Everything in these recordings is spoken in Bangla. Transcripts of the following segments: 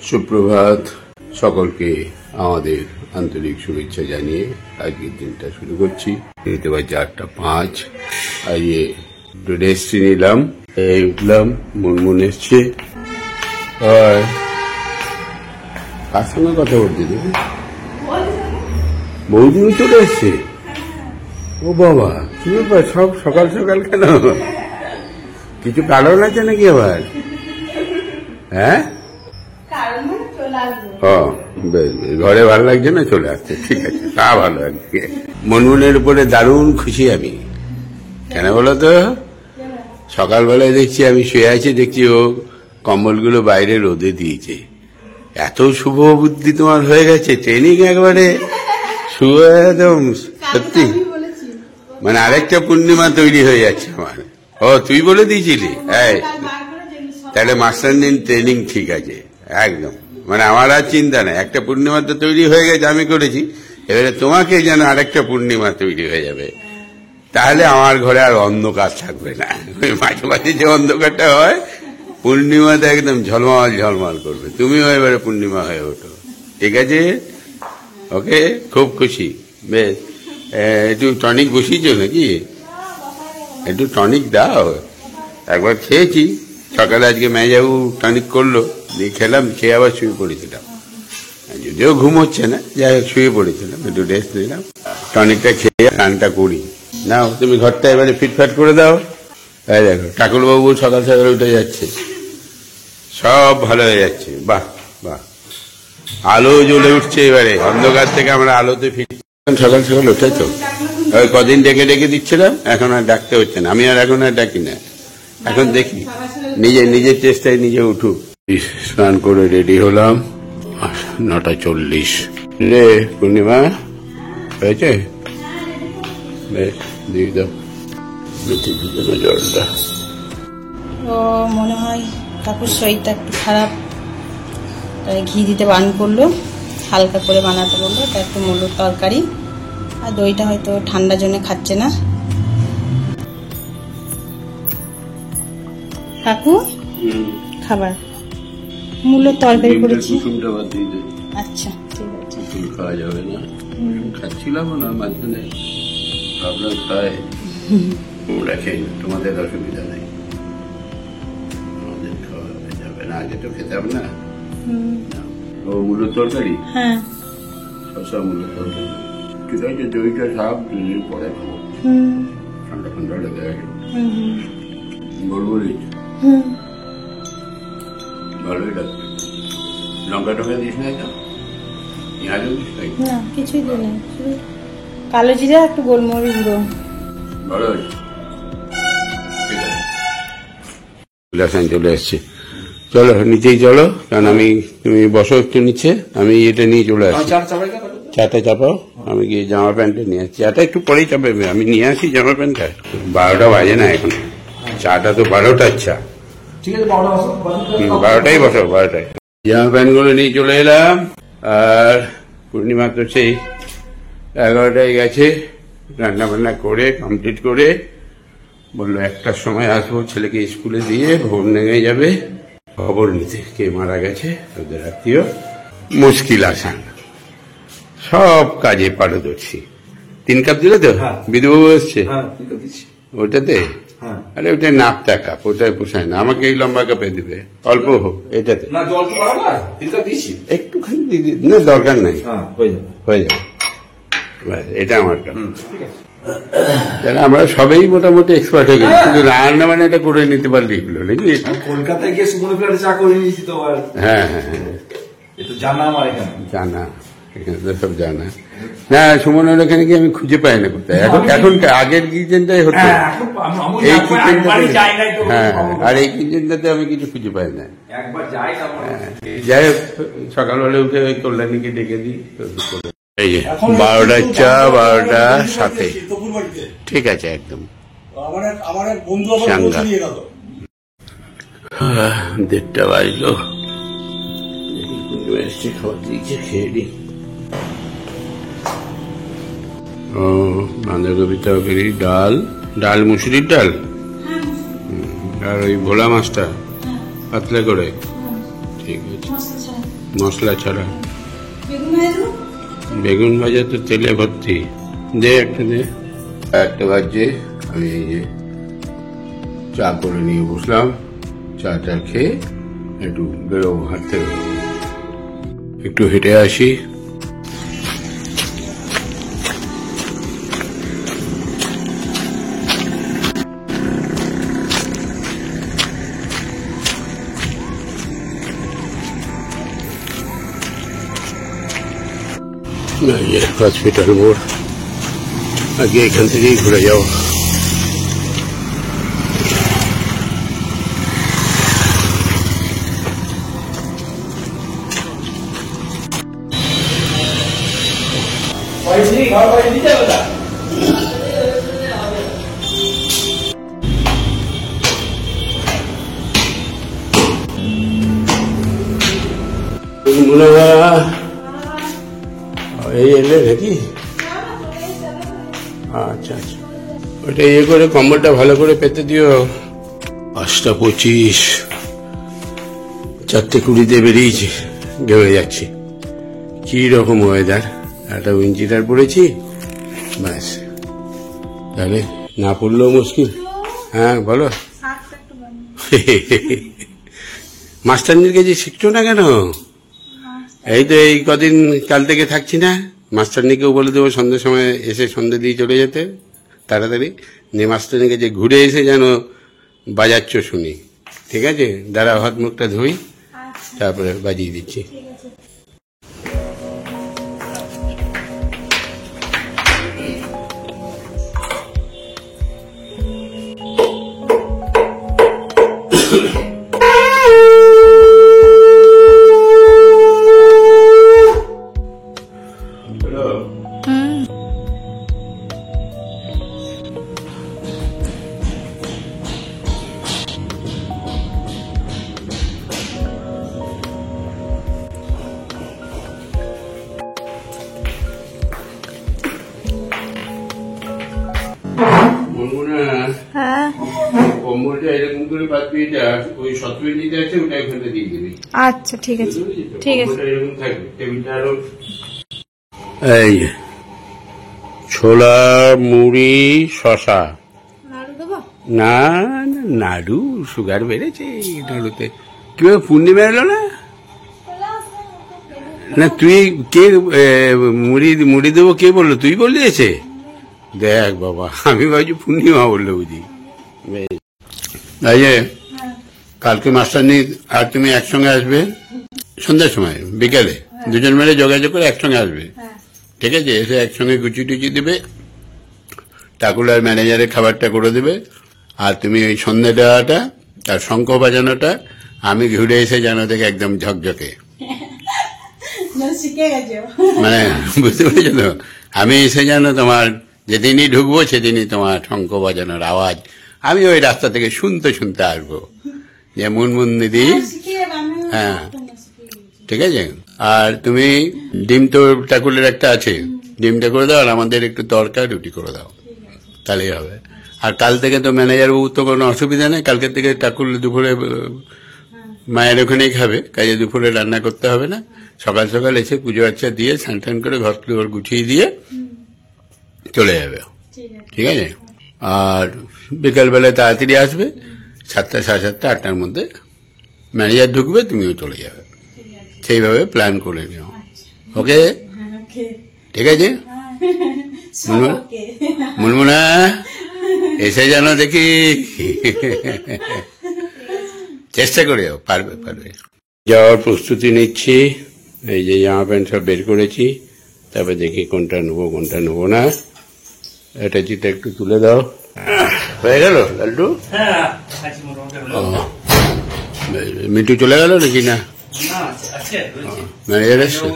সুপ্রভাত সকলকে আমাদের আন্তরিক শুভেচ্ছা জানিয়ে আজকের দিনটা শুরু করছি। এতে বাজে 8:05। আজ একটু রেস্ট নিলাম, এই উঠলাম, মুনমুন এসছে। কার সঙ্গে কথা বলছি দেখি, বৌদিও চলে এসছে। ও বাবা, কি ব্যাপার, সব সকাল সকাল কেন? কিছু কারণ আছে নাকি আবার? হ্যাঁ, ঘরে ভালো লাগছে না, চলে আসছে। ঠিক আছে, তা ভালো আজকে। মনমুনের উপরে দারুণ খুশি আমি। কেন বলো তো? সকালবেলায় দেখছি আমি শুয়ে আছি, দেখছি ও কম্বলগুলো বাইরে রোদে দিয়েছে। এত শুভ বুদ্ধি তোমার হয়ে গেছে, ট্রেনিং একবারে শুয়ে একদম। সত্যি মানে আরেকটা পূর্ণিমা তৈরি হয়ে যাচ্ছে আমার। ও, তুই বলে দিয়েছিলি? হ্যাঁ, তাহলে মাস্টার দিন ট্রেনিং ঠিক আছে একদম। মানে আমার আর চিন্তা নেই, একটা পূর্ণিমা তো তৈরি হয়ে গেছে, আমি করেছি। এবারে তোমাকে যেন আরেকটা পূর্ণিমা তৈরি হয়ে যাবে, তাহলে আমার ঘরে আর অন্ধকার থাকবে না। ওই মাঝে মাঝে যে অন্ধকারটা হয়, পূর্ণিমাতে একদম ঝলমল ঝলমল করবে। তুমিও এবারে পূর্ণিমা হয়ে ওঠো, ঠিক আছে? ওকে, খুব খুশি। বেশ, একটু টনিক বসিয়েছ নাকি? একটু টনিক দাও। একবার খেয়েছি সকালে, আজকে মেজাবু টনিক করলো, দিয়ে খেলাম, খেয়ে আবার শুয়ে পড়েছিলাম। যদিও ঘুম হচ্ছে না, যাই হোক শুয়ে পড়েছিলাম, একটু রেস্ট নিলাম। টনিকটা খেয়ে গানটা করি। নাও, তুমি ঘরটা এবারে ফিটফাট করে দাও। তাই দেখো, ঠাকুরবাবু সকাল সকাল উঠে যাচ্ছে, সব ভালো হয়ে যাচ্ছে। বাহ বাহ, আলো জ্বলে উঠছে এবারে, অন্ধকার থেকে আমরা আলোতে ফিরছি। সকাল সকাল উঠেছো? ওই কদিন ডেকে ডেকে দিচ্ছিলাম, এখন আর ডাকতে হচ্ছে না। আমি আর এখন আর ডাকি না, এখন দেখি নিজের চেষ্টায় নিজে উঠুক। স্নান করে রেডি হলাম, 9:40। রে পূর্ণিমা হয়েছে? বেশ, দিয়ে দাও জলটা। ও মনে হয় কাকুর শরীরটা একটু খারাপ, তাই ঘি দিতে বান করলো, হালকা করে বানাতে বললো। তাই একটু মূলোর তরকারি আর দইটা হয়তো ঠান্ডার জন্য খাচ্ছে না। কাকু খাবার মূলোর তরকারি করেছি। আচ্ছা, ঠিক আছে। খাওয়া যাবে না, খাচ্ছিলাম না মাঝখানে, ভাবলাম খাই, রাখে, তোমাদের অসুবিধা নেই, আমাদের খাওয়া যাবে না। আগে তো খেতাম না। ও মূলোর তরকারি? হ্যাঁ, শসা মূলোর তরকারি। ঠিক আছে, দইটা সাপ দুদিন পরে খাবো, ঠান্ডা ঠান্ডা লেগে গেছে। গোলমরিচ ভালোই লাগবে। লঙ্কা টঙ্কা দিস নাই তো? পেঁয়াজও দিস নাই? না, কিছুই দিই না, শুধু কালো জিরা একটু গোলমরিচ গুঁড়ো। ভালো হয়েছে, ঠিক আছে। চলে এসছি, চলো নিচেই চলো, কারণ তুমি বসো একটু নিচে, আমি এটা নিয়ে চলে আসছি। চাটা চাপাও, আমি গিয়ে জামা প্যান্টটা নিয়ে আসছি। চাটা একটু পরেই চাপাবে, আমি নিয়ে আসি জামা প্যান্টটা। 12টা বাজে না এখন, চাটা তো 12টার চা। ঠিক আছে, 12টাই বসো, 12টায়। জামা প্যান্ট গুলো নিয়ে চলে এলাম। আর পূর্ণিমা তো সেই 11টায় গেছে, রান্না বান্না করে কমপ্লিট করে বললো 1টার সময় আসবো, ছেলেকে স্কুলে দিয়ে ভোর নেমে যাবে খবর নিতে, কে মারা গেছে, ওদের আত্মীয়। মুশকিল আসান, সব কাজে পারদর্শী। 3 কাপ দিলে তো? বিধুবাবু এসছে ওটাতে? আরে ওটা নাপতা কাপ, ওটাই পোষায় না আমাকে, এই লম্বা কাপে দিবে, অল্প হোক। এটাতে একটুখানি না, দরকার নাই, হয়ে যাবে। এটা আমার কাপ। আমরা সবাই মোটামুটি এক্সপার্ট হয়ে গেছি, কিন্তু রান্না বান্নাটা করে নিতে পারলে এগুলো নাকি। কলকাতায় গিয়ে সুমন ফ্ল্যাটে চা করে নিয়েছি তো। হ্যাঁ হ্যাঁ হ্যাঁ, জানা আমার এখানে, জানা এখানে তো সব জানা। না, সুমনের এখানে কি আমি খুঁজে পাই না কোথায় এখন আগের কিচেনটাই হতো, এই কিচেনটা। হ্যাঁ, আর এই কিচেনটাতে আমি কিছু খুঁজে পাই না। যাই হোক, সকালবেলা উঠে ওই কল্যাণীকে ডেকে দিই। এই যে 12টার চা, 12টার সাথে, ঠিক আছে একদম। 1:30 বাজলো, খাবার দিয়েছে, খেয়ে নি। ও বাঁধাকপি তরকারি, ডাল মুসুরির ডাল, আর ওই ভোলা মাছটা পাতলা করে, ঠিক আছে। মশলা ছাড়া। মশলা ছাড়া। বেগুন ভাজা দেবো? বেগুন ভাজা তো তেলে ভর্তি। দে একটা দে। একটা বাজছে, আমি এই যে চা করে নিয়ে বসলাম। চাটা খেয়ে একটু বেরোবো, হাঁটতে বেরোবো, একটু হেঁটে আসি। হসপিটাল মোড়, আগে এখান থেকেই ঘুরে যাও। এই এলে নাকি? আচ্ছা আচ্ছা, ওটা ইয়ে করে কম্বলটা ভালো করে পেতে দিও। 5:25, 4:20 বেরিয়েছি, ঘেমে যাচ্ছি। কি রকম ওয়েদার, একটা উইন্টার পড়েছি ব্যাস, তাহলে না পড়লেও মুশকিল। হ্যাঁ বলো। মাস্টারনির কাছে শিখছো না কেন? এই তো এই কদিন কাল থেকে থাকছি না, মাস্টারনিকেও বলে দেবো সন্ধ্যের সময় এসে সন্ধ্যে দিয়ে চলে যেতে তাড়াতাড়ি। নিয়ে মাস্টারনির কাছে ঘুরে এসে যেন বাজাচ্ছ শুনি। ঠিক আছে, দাঁড়া হাত মুখটা ধুই, তারপরে বাজিয়ে দিচ্ছি। কম্বলটা এরকম করে পাতবি, ওই 17 নিতে আছে ওটা এখানে দিয়ে দিবি। আচ্ছা ঠিক আছে, ঠিক আছে। এরকম থাকবে, টেবিলটা আরো। এই ছোলা, মুড়ি, শশা। না নাড়ু, সুগার বেড়েছে নাড়ুতে। কিভাবে পূর্ণিমা এলো না? না তুই কে মুড়ি দেবো কে বললো? তুই বললি এসে? দেখ বাবা, আমি ভাবছি পূর্ণিমা বললো বুঝি। কালকে মাস্টারনি আর তুমি একসঙ্গে আসবে সন্ধ্যার সময়, বিকেলে দুজন মিলে যোগাযোগ করে একসঙ্গে আসবে। ঠিক আছে, এসে একসঙ্গে গুচি টুচি দেবে, টাকুলার ম্যানেজারের খাবারটা করে দেবে। আর তুমি ওই সন্ধ্যে দেওয়াটা আর শঙ্খ বাজানোটা আমি ঘুরে এসে জানো দেখে একদম ঝকঝকে, মানে বুঝতে পেরেছো তো? আমি এসে জানো তোমার যেদিনই ঢুকবো সেদিনই তোমার শঙ্খ বাজানোর আওয়াজ আমি ওই রাস্তা থেকে শুনতে শুনতে আসবো যে মুনমুন দিদি। হ্যাঁ ঠিক আছে। আর তুমি ডিম তো টাকুলের একটা আছে, ডিমটা করে দাও, আর আমাদের একটু তরকা রুটি করে দাও, তাহলেই হবে। আর কাল থেকে তো ম্যানেজার বাবু তো কোনো অসুবিধা নেই, কালকে থেকে টাকুল দুপুরে মায়ের ওখানেই খাবে, কাজে দুপুরে রান্না করতে হবে না। সকাল সকাল এসে পুজো আচ্ছা দিয়ে স্নান টান করে ঘর গুছিয়ে দিয়ে চলে যাবে। ঠিক আছে। আর বিকালবেলায় তাড়াতাড়ি আসবে, 7টা, 7:30, 8টার মধ্যে ম্যানেজার ঢুকবে, তুমিও চলে যাবে। সেইভাবে প্ল্যান করে নিও। ওকে ঠিক আছে। মুনমুনা এসে জানো দেখি, চেষ্টা করে পারবে পারবে। যাওয়ার প্রস্তুতি নিচ্ছি, এই যে জামা প্যান্ট সব বের করেছি, তারপরে দেখি কোনটা নেবো কোনটা নেবো না। এটা চিটা একটু তুলে দাও। হয়ে গেল লাল্টু? মিন্টু চলে গেল নাকি? না ম্যানেজার এসছে,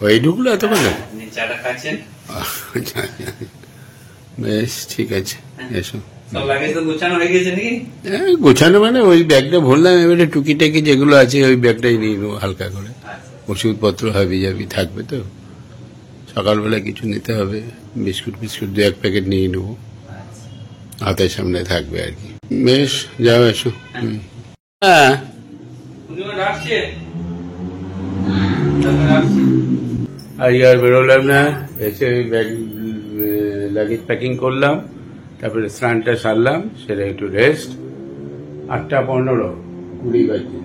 ওই ঢুকলো এতক্ষণে। বেশ ঠিক আছে, এসো। গোছানো মানে ওই ব্যাগটা ভরলাম, এবারে টুকিটাকি যেগুলো আছে ওই ব্যাগটাই নিয়ে নেবো হালকা করে। ওষুধপত্র হাবি যাবি থাকবে তো, সকালবেলা কিছু নিতে হবে, বিস্কুট ফিস্কুট 2-1 প্যাকেট নিয়ে নেবো, হাতের সামনে থাকবে আর কি। বেশ যাও, এসো। হ্যাঁ আজ আর বেরোলাম না, এসে ব্যাগ লাগেজ প্যাকিং করলাম, তারপরে স্নানটা সারলাম, সেটা একটু রেস্ট। 8:15, 20 বাজে।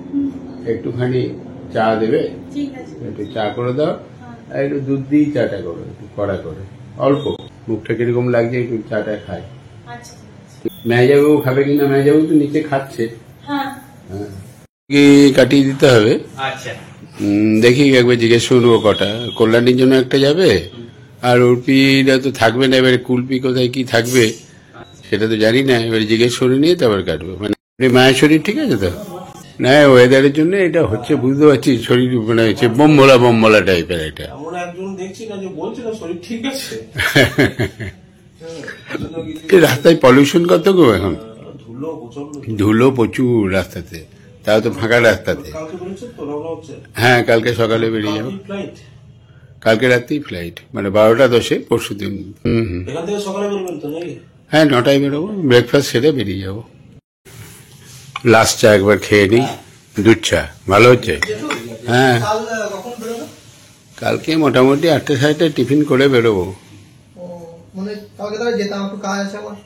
একটুখানি চা দেবে? একটু চা করে দাও, আর একটু দুধ দিয়ে চাটা করো, একটু কড়া করে, অল্প। মুখটা কিরকম লাগছে একটু চাটা খাই। মেয়াজাবু খাবে কিনা? মেয়াজাবু তো নিচে খাচ্ছে। হ্যাঁ, কি কাটিয়ে দিতে হবে? আচ্ছা, দেখি একবার জিজ্ঞেস করবো কটা। কল্যাণীর জন্য একটা যাবে, আর উর্পিরা তো থাকবে না। এবারে কুলপি কোথায় কি থাকবে সেটা তো জানি না, এবারে জিজ্ঞেস করে নিয়ে তারপর কাটবো। মানে মায়ের শরীর ঠিক আছে তো? না, ওয়েদারের জন্য এটা হচ্ছে, বুঝতে পারছি। শরীর মানে হচ্ছে বোমবলা টাইপের এটা। আমরা একজন দেখছি না যে বলছিল শরীর ঠিক আছে। এই রাস্তায় পলিউশন কত গো এখন, ধুলো প্রচন্ড। ধুলো প্রচুর রাস্তাতে, তাও তো ফাঁকা রাস্তাতে। কালকে বলেছে তো রওনা হচ্ছে। হ্যাঁ, কালকে সকালে বেরিয়ে যাবো। ফ্লাইট কালকে রাতেই ফ্লাইট, মানে 12:10 পরশু দিন। এখান থেকে সকালে বেরোবেন তো নাকি? হ্যাঁ, 9টায় বেরোবো, ব্রেকফাস্ট সেরে বেরিয়ে যাবো। লাস্ট চা একবার খেয়ে নিই, দুধ চা ভালো হচ্ছে। হ্যাঁ, কালকে মোটামুটি 8টা 7টায় টিফিন করে বেরোবো। মানে কালকে তাহলে যেতাম, একটু কাজ আছে আমার,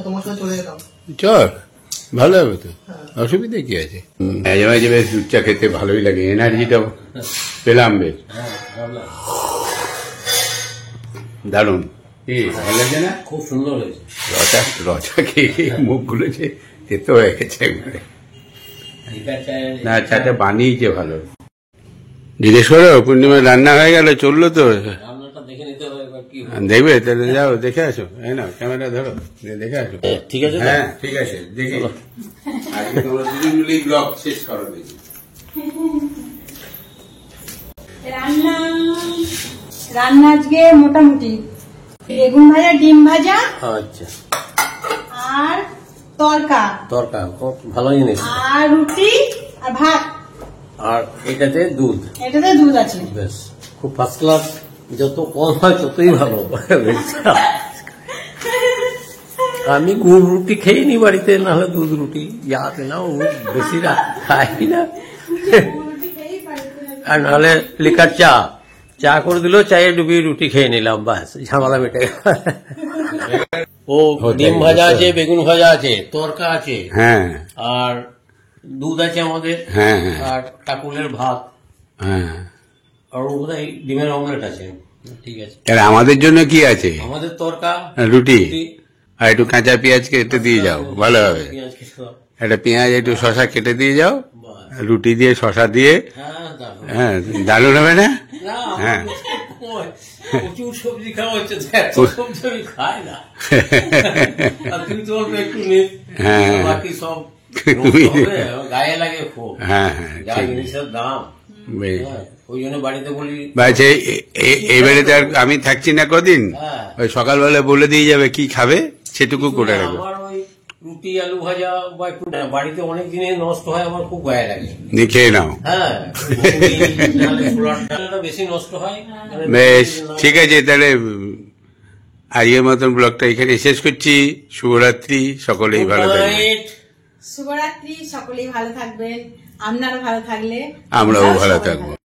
তোমার সঙ্গে চলে যেতাম। চল, ভালো হবে তো, অসুবিধা কি আছে? মাঝে মাঝে বেশ দুধ চা খেতে ভালোই লাগে, এনার্জিটা পেলাম বেশ। দারুণ, কি ভালো লাগে না? খুব সুন্দর হয়েছে। রচা খেয়ে মুখগুলো যে তেতো হয়ে গেছে একবারে। না, চাটা বানিয়েছে ভালো। জিজ্ঞেস করো পূর্ণিমার রান্না হয়ে গেল, চললো তো? রান্নাটা দেখে নিতে হবে এবার কি দেখবে তাহলে, যাও দেখে আসো। এই না, ক্যামেরা ধরো, দেখে আসো। ঠিক আছে। হ্যাঁ ঠিক আছে, দেখি আজকে তোমরা দুজন মিলেই ব্লগ শেষ করো দেখি। রান্না আজকে মোটামুটি বেগুন ভাজা, ডিম ভাজা, আচ্ছা, আর তরকা, ভালো জিনিস। আর রুটি আর ভাত। আর এটাতে দুধ, এটাতে দুধ আছে। বেশ খুব ফার্স্ট ক্লাস। যত কম হয় ততই ভালো। আমি গুড় রুটি খেয়ে নি বাড়িতে, নাহলে দুধ রুটি ইয়াতে না, বেশি খাই না। আর নাহলে লিকার চা করে দিল, চায়ে ডুবিয়ে রুটি খেয়ে নিলাম, বাস ঝামেলা মেটে গেল। ও ডিম ভাজা আছে, বেগুন ভাজা আছে, তরকা আছে, হ্যাঁ, আর দুধ আছে আমাদের, হ্যাঁ, আর কাকুলের ভাত, হ্যাঁ। আর বোধহয় ডিমের অমলেট আছে। ঠিক আছে, আর আমাদের জন্য কি আছে? আমাদের তরকা, রুটি, আর একটু কাঁচা পেঁয়াজ কেটে দিয়ে যাও, ভালো হবে। পেঁয়াজ কেটে দাও। একটা পেঁয়াজ, একটু শশা কেটে দিয়ে যাও, বাস। রুটি দিয়ে শশা দিয়ে। হ্যাঁ, দারুণ। হ্যাঁ, দারুণ হবে না? না, হ্যাঁ। প্রচুর সবজি খাওয়া হচ্ছে, এত সবজি আমি খাই না। আর তুই তো অল্প একটু নে, হ্যাঁ। বাকি সব তুমি- হবে, গায়ে লাগে খুব। হ্যাঁ, হ্যাঁ, যা ঠিক। জিনিসের দাম, বেশ। হ্যাঁ, ওই জন্য বাড়িতে বলি। বাচ্চা এবারে তো আর আমি থাকছি না কদিন, হ্যাঁ। ওই সকালবেলা বলে দিয়ে যাবে কি খাবে, সেটুকু করে রাখবো। আমার ওই রুটি আলু ভাজা বা একটু বাড়িতে অনেক জিনিস নষ্ট হয়, আমার খুব গায়ে লাগে। দিয়ে খেয়ে নাও। হ্যাঁ, নাহলে ছোলার ডালটা বেশি নষ্ট হয়। বেশ, ঠিক আছে, তাহলে আজকের মতন ব্লগটা এখানে শেষ করছি। শুভরাত্রি, সকলেই ভালো থাকবেন। শুভরাত্রি, সকলেই ভালো থাকবেন। আপনারা ভালো থাকলে আমরাও ভালো থাকবো।